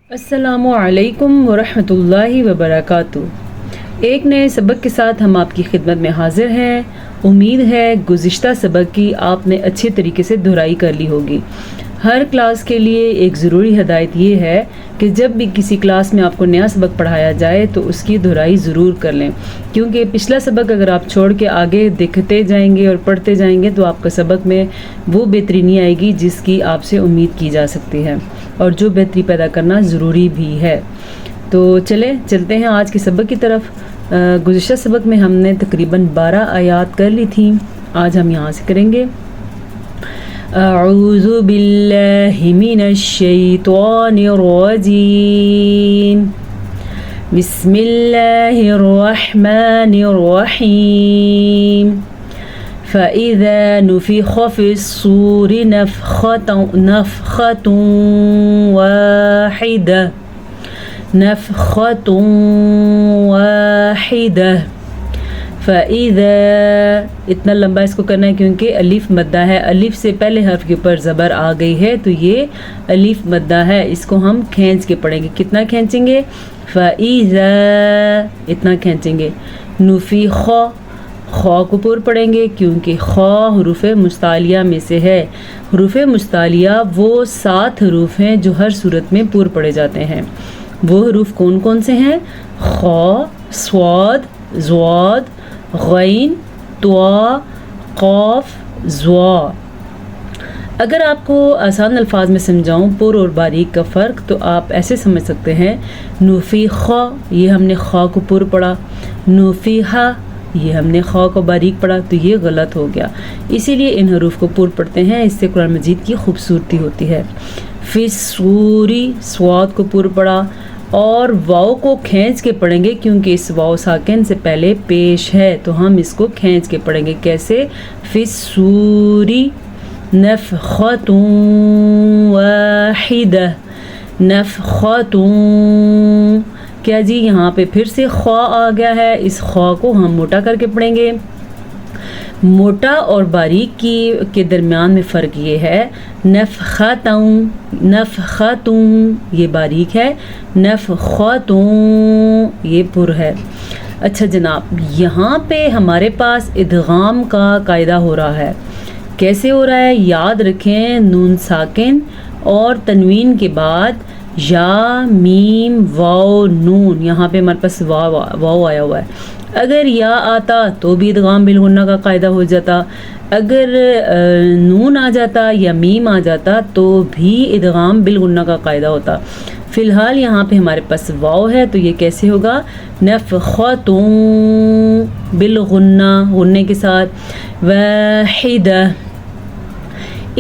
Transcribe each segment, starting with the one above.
السلام علیکم ورحمۃ اللہ وبرکاتہ۔ ایک نئے سبق کے ساتھ ہم آپ کی خدمت میں حاضر ہیں۔ امید ہے گزشتہ سبق کی آپ نے اچھے طریقے سے دہرائی کر لی ہوگی۔ ہر کلاس کے لیے ایک ضروری ہدایت یہ ہے کہ جب بھی کسی کلاس میں آپ کو نیا سبق پڑھایا جائے تو اس کی دہرائی ضرور کر لیں، کیونکہ پچھلا سبق اگر آپ چھوڑ کے آگے دیکھتے جائیں گے اور پڑھتے جائیں گے تو آپ کا سبق میں وہ بہتری نہیں آئے گی جس کی آپ سے امید کی جا سکتی ہے، اور جو بہتری پیدا کرنا ضروری بھی ہے۔ تو چلتے ہیں آج کے سبق کی طرف۔ گزشتہ سبق میں ہم نے تقریباً 12 آیات کر لی تھیں، آج ہم یہاں سے کریں گے۔ اعوذ باللہ من الشیطان الرجیم، بسم اللہ الرحمن الرحیم۔ فَإِذَا نُفِخَ فِي الصُّورِ نَفْخَةٌ واحدة فَإِذَا، اتنا لمبا اس کو کرنا ہے کیونکہ الف مدہ ہے، الف سے پہلے حرف کے اوپر زبر آ گئی ہے تو یہ الف مدہ ہے، اس کو ہم کھینچ کے پڑھیں گے۔ کتنا کھینچیں گے؟ فَإِذَا، اتنا کھینچیں گے۔ نُفِخَ، خا کو پور پڑھیں گے کیونکہ خا حروف مستعلیہ میں سے ہے۔ حروف مستعلیہ وہ 7 حروف ہیں جو ہر صورت میں پور پڑھے جاتے ہیں۔ وہ حروف کون کون سے ہیں؟ خا، صاد، ضاد، غین، طا، قاف، ظا۔ اگر آپ کو آسان الفاظ میں سمجھاؤں پور اور باریک کا فرق تو آپ ایسے سمجھ سکتے ہیں، نفیخ، یہ ہم نے خا کو پور پڑھا، نفیحہ یہ ہم نے خا کو باریک پڑھا، تو یہ غلط ہو گیا، اسی لیے ان حروف کو پور پڑھتے ہیں، اس سے قرآن مجید کی خوبصورتی ہوتی ہے۔ فی الصوری، صاد کو پور پڑھا اور واو کو کھینچ کے پڑھیں گے کیونکہ اس واو ساکن سے پہلے پیش ہے تو ہم اس کو کھینچ کے پڑھیں گے۔ کیسے؟ فی الصوری نفخۃ واحدہ، نفخۃ، کیا جی یہاں پہ پھر سے خا آ گیا ہے، اس خا کو ہم موٹا کر کے پڑھیں گے۔ موٹا اور باریک کے درمیان میں فرق یہ ہے، نفخۃ، نفخۃ یہ باریک ہے، نفخۃ یہ پر ہے۔ اچھا جناب، یہاں پہ ہمارے پاس ادغام کا قاعدہ ہو رہا ہے۔ کیسے ہو رہا ہے؟ یاد رکھیں، نون ساکن اور تنوین کے بعد یا، میم، واو، نون، یہاں پہ ہمارے پاس واو آیا ہوا ہے۔ اگر یا آتا تو بھی ادغام بالغنہ کا قاعدہ ہو جاتا، اگر نون آ جاتا یا میم آ جاتا تو بھی ادغام بالغنہ کا قاعدہ ہوتا۔ فی الحال یہاں پہ ہمارے پاس واو ہے تو یہ کیسے ہوگا؟ نفخۃ بالغنہ، غنے کے ساتھ، واحدہ۔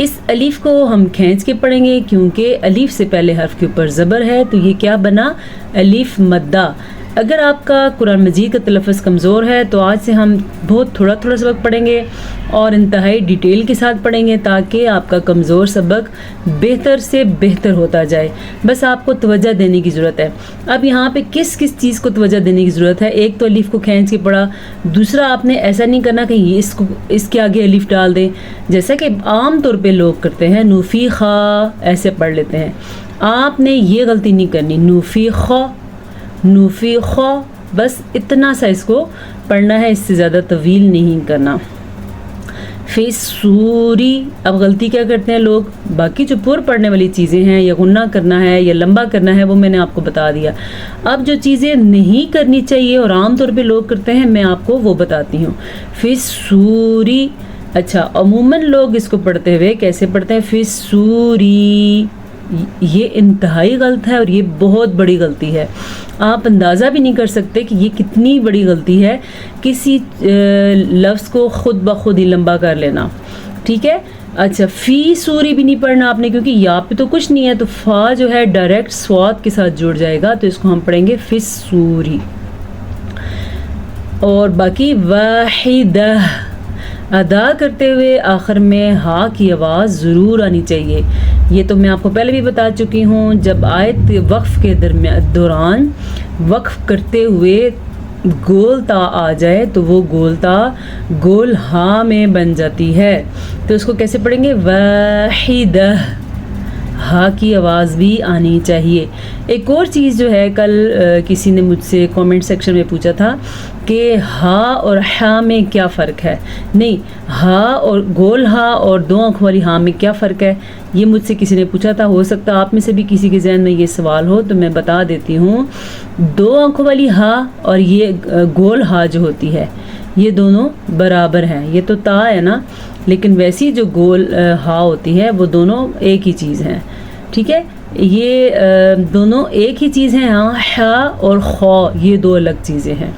اس الف کو ہم کھینچ کے پڑھیں گے کیونکہ الف سے پہلے حرف کے اوپر زبر ہے تو یہ کیا بنا؟ الف مدہ۔ اگر آپ کا قرآن مجید کا تلفظ کمزور ہے تو آج سے ہم بہت تھوڑا سبق پڑھیں گے اور انتہائی ڈیٹیل کے ساتھ پڑھیں گے تاکہ آپ کا کمزور سبق بہتر سے بہتر ہوتا جائے۔ بس آپ کو توجہ دینے کی ضرورت ہے۔ اب یہاں پہ کس چیز کو توجہ دینے کی ضرورت ہے؟ ایک تو الف کو کھینچ کے پڑھا، دوسرا آپ نے ایسا نہیں کرنا کہ اس کے آگے الف ڈال دیں جیسا کہ عام طور پہ لوگ کرتے ہیں، نفیخا ایسے پڑھ لیتے ہیں۔ آپ نے یہ غلطی نہیں کرنی، نفیخا، نفیخا، بس اتنا سا اس کو پڑھنا ہے، اس سے زیادہ طویل نہیں کرنا۔ فی الصوری، اب غلطی کیا کرتے ہیں لوگ؟ باقی جو پر پڑھنے والی چیزیں ہیں یا غنہ کرنا ہے یا لمبا کرنا ہے وہ میں نے آپ کو بتا دیا۔ اب جو چیزیں نہیں کرنی چاہیے اور عام طور پہ لوگ کرتے ہیں میں آپ کو وہ بتاتی ہوں۔ فی الصوری، اچھا عموماً لوگ اس کو پڑھتے ہوئے کیسے پڑھتے ہیں؟ فی الصوری، یہ انتہائی غلط ہے اور یہ بہت بڑی غلطی ہے۔ آپ اندازہ بھی نہیں کر سکتے کہ یہ کتنی بڑی غلطی ہے، کسی لفظ کو خود بخود ہی لمبا کر لینا، ٹھیک ہے؟ اچھا، فی سوری بھی نہیں پڑھنا آپ نے کیونکہ یا پہ تو کچھ نہیں ہے تو فا جو ہے ڈائریکٹ سواد کے ساتھ جڑ جائے گا تو اس کو ہم پڑھیں گے فی سوری۔ اور باقی واحدہ ادا کرتے ہوئے آخر میں ہا کی آواز ضرور آنی چاہیے۔ یہ تو میں آپ کو پہلے بھی بتا چکی ہوں، جب آیت وقف کے دوران وقف کرتے ہوئے گول تا آ جائے تو وہ گول تا گول ہاں میں بن جاتی ہے، تو اس کو کیسے پڑھیں گے؟ واحدہ، ہا کی آواز بھی آنی چاہیے۔ ایک اور چیز جو ہے، کل کسی نے مجھ سے کامنٹ سیکشن میں پوچھا تھا کہ ہا اور ہا میں کیا فرق ہے۔ نہیں، ہا اور گول ہا اور 2 آنکھوں والی ہا میں کیا فرق ہے، یہ مجھ سے کسی نے پوچھا تھا۔ ہو سکتا ہے آپ میں سے بھی کسی کے ذہن میں یہ سوال ہو، تو میں بتا دیتی ہوں۔ 2 آنکھوں والی ہا اور یہ گول ہا جو ہوتی ہے، یہ دونوں برابر ہیں۔ یہ تو تا ہے نا، لیکن ویسی جو گول ہا ہوتی ہے وہ دونوں ایک ہی چیز ہیں، ٹھیک ہے۔ یہ دونوں ایک ہی چیز ہیں، ہاں ہا اور خا یہ 2 الگ چیزیں ہیں،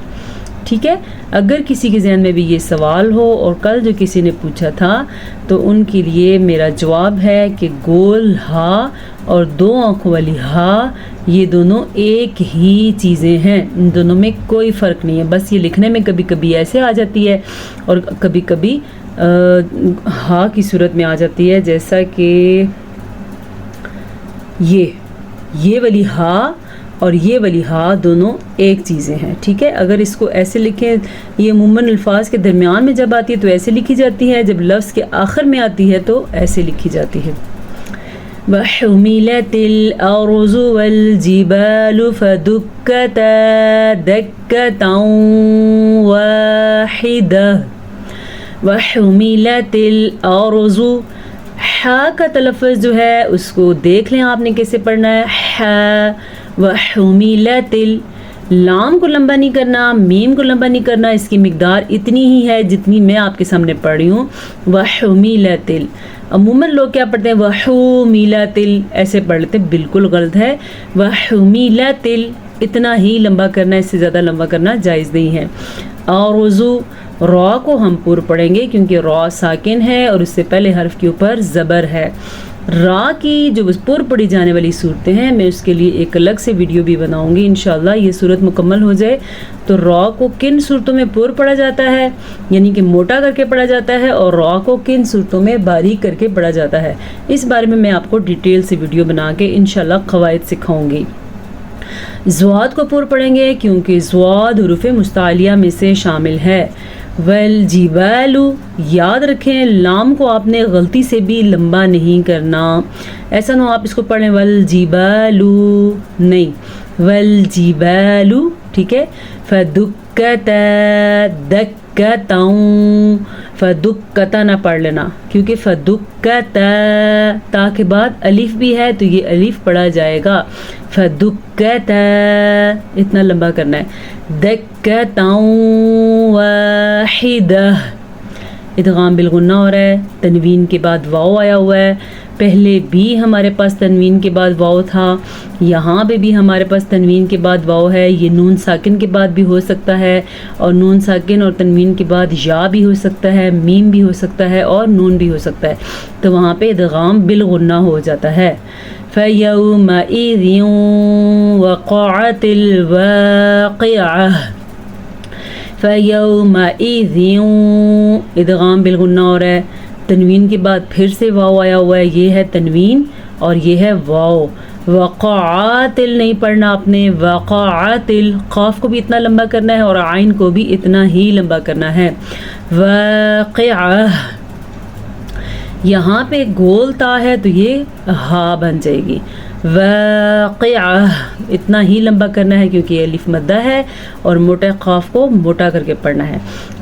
ٹھیک ہے۔ اگر کسی کے ذہن میں بھی یہ سوال ہو، اور کل جو کسی نے پوچھا تھا، تو ان کے لیے میرا جواب ہے کہ گول ہا اور 2 آنکھوں والی ہا یہ دونوں ایک ہی چیزیں ہیں، ان دونوں میں کوئی فرق نہیں ہے۔ بس یہ لکھنے میں کبھی کبھی ایسے آ جاتی ہے اور کبھی کبھی ہا کی صورت میں آ جاتی ہے، جیسا کہ یہ والی ہا اور یہ والی ہا دونوں ایک چیزیں ہیں، ٹھیک ہے۔ اگر اس کو ایسے لکھیں، یہ عموماً الفاظ کے درمیان میں جب آتی ہے تو ایسے لکھی جاتی ہے، جب لفظ کے آخر میں آتی ہے تو ایسے لکھی جاتی ہے۔ وَحُمِلَتِ الْأَرْضُ وَالْجِبَالُ فَدُكَّتَا دَكَّةً وَاحِدَةً۔ وَحُمِلَتِ الْأَرْضُ، ہا کا تلفظ جو ہے اس کو دیکھ لیں آپ نے کیسے پڑھنا ہے، ہا۔ وَحُمِلَتِ لام کو لمبا نہیں کرنا، میم کو لمبا نہیں کرنا، اس کی مقدار اتنی ہی ہے جتنی میں آپ کے سامنے پڑھ رہی ہوں۔ وَحُمِلَتِ، عموماً لوگ کیا پڑھتے ہیں، وَحُمِلَتِ ایسے پڑھ لیتے ہیں، بالکل غلط ہے۔ وَحُمِلَتِ اتنا ہی لمبا کرنا، اس سے زیادہ لمبا کرنا جائز نہیں ہے۔ اَرْضُ، را کو ہم پور پڑھیں گے کیونکہ را ساکن ہے اور اس سے پہلے حرف کے اوپر زبر ہے۔ را کی جو پور پڑھی جانے والی صورتیں ہیں، میں اس کے لیے ایک الگ سے ویڈیو بھی بناؤں گی انشاءاللہ۔ یہ صورت مکمل ہو جائے تو را کو کن صورتوں میں پور پڑھا جاتا ہے، یعنی کہ موٹا کر کے پڑھا جاتا ہے، اور را کو کن صورتوں میں باریک کر کے پڑھا جاتا ہے، اس بارے میں میں آپ کو ڈیٹیل سے ویڈیو بنا کے انشاءاللہ قواعد سکھاؤں گی۔ زواد کو پور پڑھیں گے کیونکہ زواد حروف مستعلیہ میں سے شامل ہے۔ والجبال، یاد رکھیں لام کو آپ نے غلطی سے بھی لمبا نہیں کرنا، ایسا نہ ہو آپ اس کو پڑھ لیں والجبال، نہیں، والجبال، ٹھیک ہے۔ فدکتا دکتا، فدکتا نہ پڑھ لینا کیونکہ فدکتا تا کے بعد الف بھی ہے تو یہ الف پڑھا جائے گا۔ فدکتا اتنا لمبا کرنا ہے۔ دکتا واحدہ، ادغام بالغنہ ہو رہا ہے، تنوین کے بعد واو آیا ہوا ہے۔ پہلے بھی ہمارے پاس تنوین کے بعد واو تھا، یہاں پہ بھی ہمارے پاس تنوین کے بعد واو ہے۔ یہ نون ساکن کے بعد بھی ہو سکتا ہے، اور نون ساکن اور تنوین کے بعد یا بھی ہو سکتا ہے، میم بھی ہو سکتا ہے، اور نون بھی ہو سکتا ہے، تو وہاں پہ ادغام بالغنہ ہو جاتا ہے۔ فَيَوْمَئِذٍ وَقَعَتِ الْوَاقِعَةُ، فَيَوْمَئِذٍ ادغام بالغنہ ہو رہا ہے، تنوین کے بعد پھر سے واو آیا ہوا ہے، یہ ہے تنوین اور یہ ہے واو۔ وقعاتل نہیں پڑھنا آپ نے، وقعاتل، قاف کو بھی اتنا لمبا کرنا ہے اور عین کو بھی اتنا ہی لمبا کرنا ہے۔ واقعہ، یہاں پہ گول تا ہے تو یہ ہا بن جائے گی۔ واقعہ اتنا ہی لمبا کرنا ہے کیونکہ یہ الف مدہ ہے اور موٹا قاف کو موٹا کر کے پڑھنا ہے۔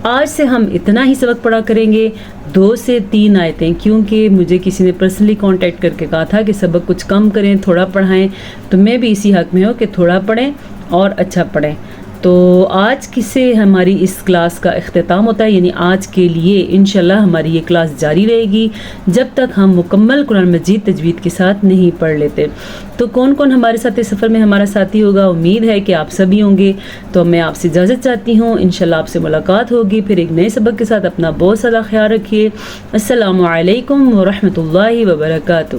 آج سے ہم اتنا ہی سبق پڑھا کریں گے، 2 سے 3 آیتیں، کیونکہ مجھے کسی نے پرسنلی کانٹیکٹ کر کے کہا تھا کہ سبق کچھ کم کریں، تھوڑا پڑھائیں، تو میں بھی اسی حق میں ہوں کہ تھوڑا پڑھیں اور اچھا پڑھیں۔ تو آج سے ہماری اس کلاس کا اختتام ہوتا ہے، یعنی آج کے لیے انشاءاللہ ہماری یہ کلاس جاری رہے گی جب تک ہم مکمل قرآن مجید تجوید کے ساتھ نہیں پڑھ لیتے۔ تو کون کون ہمارے ساتھ اس سفر میں ہمارا ساتھی ہوگا، امید ہے کہ آپ سبھی ہوں گے۔ تو میں آپ سے اجازت چاہتی ہوں، انشاءاللہ آپ سے ملاقات ہوگی پھر ایک نئے سبق کے ساتھ۔ اپنا بہت سارا خیال رکھیے۔ السلام علیکم ورحمۃ اللہ وبرکاتہ۔